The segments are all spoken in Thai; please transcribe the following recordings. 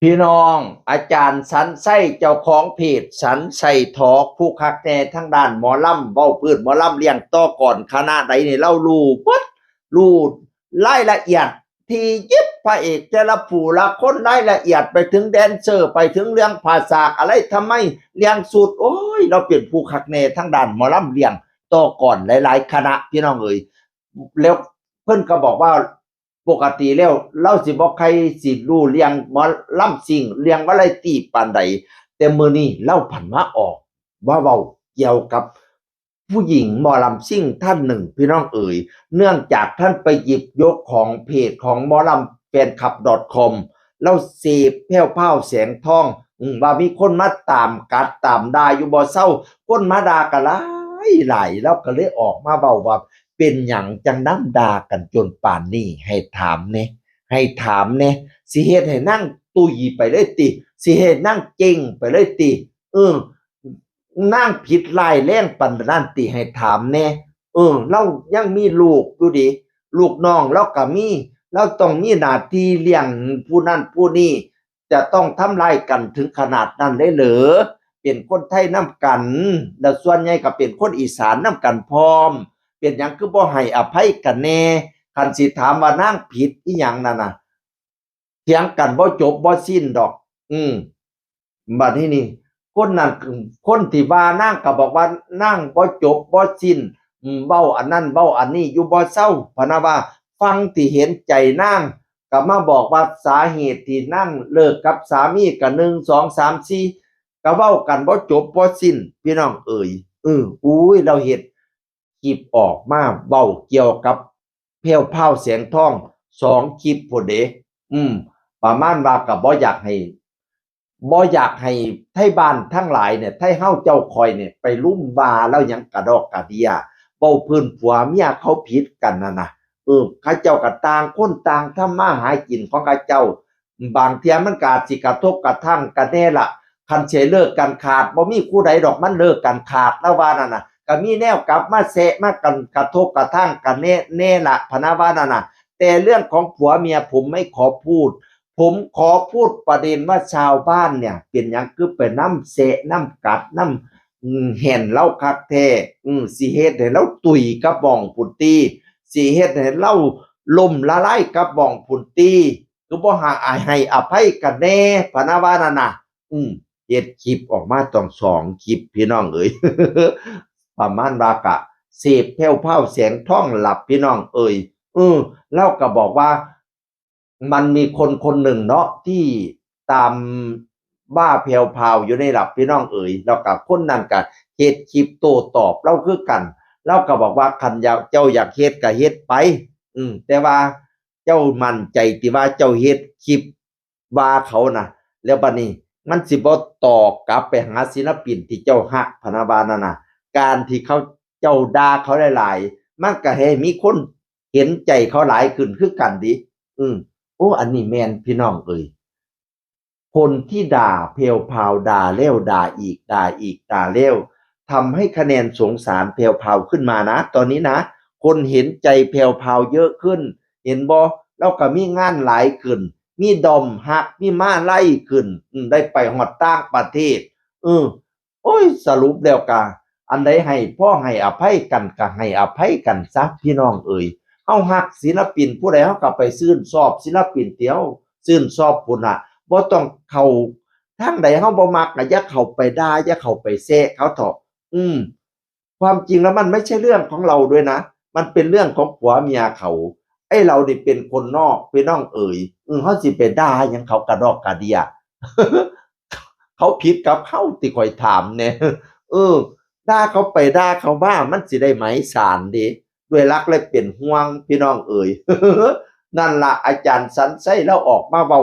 พี่น้องอาจารย์สันไส้เจ้าของเพจสันไส้ทอกผู้คักแน่ทั้งด้านหมอลำเว้าพื้นหมอลำเลี้ยงต่อก่อนคณะใดนี่เรารู้เบิดรู้รายละเอียดที่ยิบพระเอกแต่ละผู้ละคนรายละเอียดไปถึงแดนเซอร์ไปถึงเรื่องภาษาอะไรทำไมเลี้ยงสูตรโอ้ยเราเป็นผู้คักแน่ทั้งด้านหมอลำเลี้ยงต่อก่อนหลายๆคณะพี่น้องเอ๋ยแล้วเพิ่นก็บอกว่า ปกติแล้วเราสิบ่ใครสิรู้เรื่องหมอลำซิ่งเรื่องวาไรตีปานใดแต่มื้อนี้เราผันมาออกว่าเว้าเกี่ยวกับผู้หญิงหมอลำซิ่งท่านหนึ่งพี่น้องเอ๋ยเนื่องจากท่านไปหยิบยกของเพจของหมอลำแฟนคลับ .com แล้วเสพแผ่วพราวแสงทองว่ามีคนมาตามกัดตามด่าอยู่บ่เซาคนมาด่าก็หลายแล้วก็เลยออกมาเว้าว่า เป็นหยังจังนำด่ากันจนป่านนี้ให้ถามแหน่ให้ถามแหน่สิเฮ็ดให้นางตุ้ยไปเลยติสิเฮ็ดนางเจ๊งไปเลยติเออนางผิดร้ายแรงปานนั้นติให้ถามแหน่เรายังมีลูกอยู่ดิลูกน้องเราก็มีเราต้องมีหน้าที่เลี้ยงผู้นั้นผู้นี้จะต้องทำร้ายกันถึงขนาดนั้นเลยเหรอเป็นคนไทยนำกันแล้วส่วนใหญ่ก็เป็นคนอีสานนำกันพร้อม เป็นหยังคือบ่ให้อภัยกันแน่คันสิถามว่านางผิดอีหยังนั่นน่ะเถียงกันบ่จบบ่สิ้นดอกบัดนี้นี่คนนั้นคนที่ว่านางก็บอกว่านางบ่จบบ่สิ้นเว้าอันนั้นเว้าอันนี้อยู่บ่เซาพะนะว่าฟังที่เห็นใจนางก็มาบอกว่าสาเหตุที่นางเลิกกับสามีก็1 2 3 4ก็เว้ากันบ่จบบ่สิ้นพี่น้องเอ๋ยอุ้ยเราเฮ็ด คลิปออกมาเว้าเกี่ยวกับแผ่วพราวแสงทอง2คลิปพู้นเดะประมาณว่าก็บ่อยากให้ไทบ้านทั้งหลายเนี่ยไทเฮาเจ้าคอยเนี่ยไปรุมว่าแล้วหยังกะดอกกะเดียเว้าพื้นผัวเมียเขาผิดกันนั่นน่ะเขาเจ้าก็ต่างคนต่างทำมาหากินของเขาเจ้าบางเที่ยมันก็อาจสิกระทบกระทั่งกันแน่ล่ะคันสิเลิกกันขาดบ่มีผู้ใดดอกมันเลิกกันขาดแล้วว่านั่นน่ะ ก็มีแนวกลับมาแซะมากันกระทบกระทั่งกันแน่ละพะนะว่านั่นน่ะแต่เรื่องของผัวเมียผมไม่ขอพูดผมขอพูดประเด็นว่าชาวบ้านเนี่ยเป็นหยังคือไปนำแซะนำกัดนำเห็นเราคักแท้สิเฮ็ดให้เราตุ๋ยกับบ้องพุ่นติสิเฮ็ดให้เราล่มละลายกับบ้องพุ่นติคือบ่ให้อภัยกันแน่พะนะว่านั่นน่ะเฮ็ดคลิปออกมาต้อง2คลิปพี่น้องเอ๋ย ประมาณว่ากะเสพแผ่วพราวแสงทองหลับพี่น้องเอ่ยเราก็บอกว่ามันมีคนคนหนึ่งเนาะที่ตามบ้าแผ่วพราวอยู่ในหลับพี่น้องเอ่ยแล้วก็คนนั้นก็เฮ็ดคลิปโต้ตอบเราคือกันเราก็บอกว่าคันเจ้าอยากเฮ็ดก็เฮ็ดไปแต่ว่าเจ้ามั่นใจที่ว่าเจ้าเฮ็ดคลิปว่าเขาน่ะแล้วบัดนี้มันสิบ่ตอบกลับไปหาศิลปินที่เจ้าฮักพะนะว่านั่นน่ะ การที่เขาเจ้าด่าเขาหลายๆมันก็ให้มีคนเห็นใจเขาหลายขึ้นคือกันติโอ้อันนี้แม่นพี่น้องเอ่ยคนที่ด่าเพลวพราวด่าแล้วด่าอีกด่าอีกด่าแล้วทำให้คะแนนสงสารเพลวพราวขึ้นมานะตอนนี้นะคนเห็นใจเพลวพราวเยอะขึ้นเห็นบ่แล้วก็มีงานหลายขึ้นมีดอมฮักมีม้าไล่ขึ้นได้ไปฮอดต่างประเทศโอ้ยสรุปแล้วก็ อันใดให้พ่อให้อภัยกันก็ให้อภัยกันซะพี่น้องเอ่ยเฮาฮักศิลปินผู้ใดเฮาก็ไปชื่นชอบศิลปินเตียวชื่นชอบพุ่นน่ะบ่ต้องเข้าทางใดเฮาบ่มักก็อย่าเข้าไปด่าอย่าเข้าไปแซะเขาเถาะความจริงแล้วมันไม่ใช่เรื่องของเราด้วยนะมันเป็นเรื่องของผัวเมียเขาไอ้เรานี่เป็นคนนอกพี่น้องเอ่ยเฮาสิไปด่าหยังเขากะดอกกะเดียเขาผิดกับเฮาติข้อยถามแหน่เออ ด่าเขาไปด่าเขามามันสิได้ไหมสารเดะด้วยรักและเป็นห่วงพี่น้องเอ๋ย นั่นล่ะอาจารย์สันไส้เลาออกมาเว้า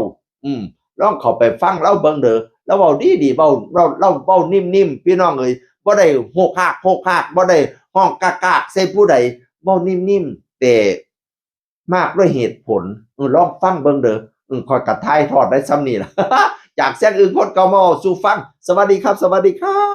ลองเข้าไปฟังเลาเบิ่งเด้อเลาเว้าดีๆเว้าเราเว้านิ่มๆพี่น้องเอ๋ยบ่ได้โฮกฮากบ่ได้ฮ้องกากๆใส่ผู้ใดเว้านิ่มๆแต่มากด้วยเหตุผลลองฟังเบิ่งเด้อข้อยก็ถ่ายทอดได้ส่ำนี้ล่ะจากเสียงอื่นคนเก่ามาเว้าสู่ฟังสวัสดีครับสวัสดีครับ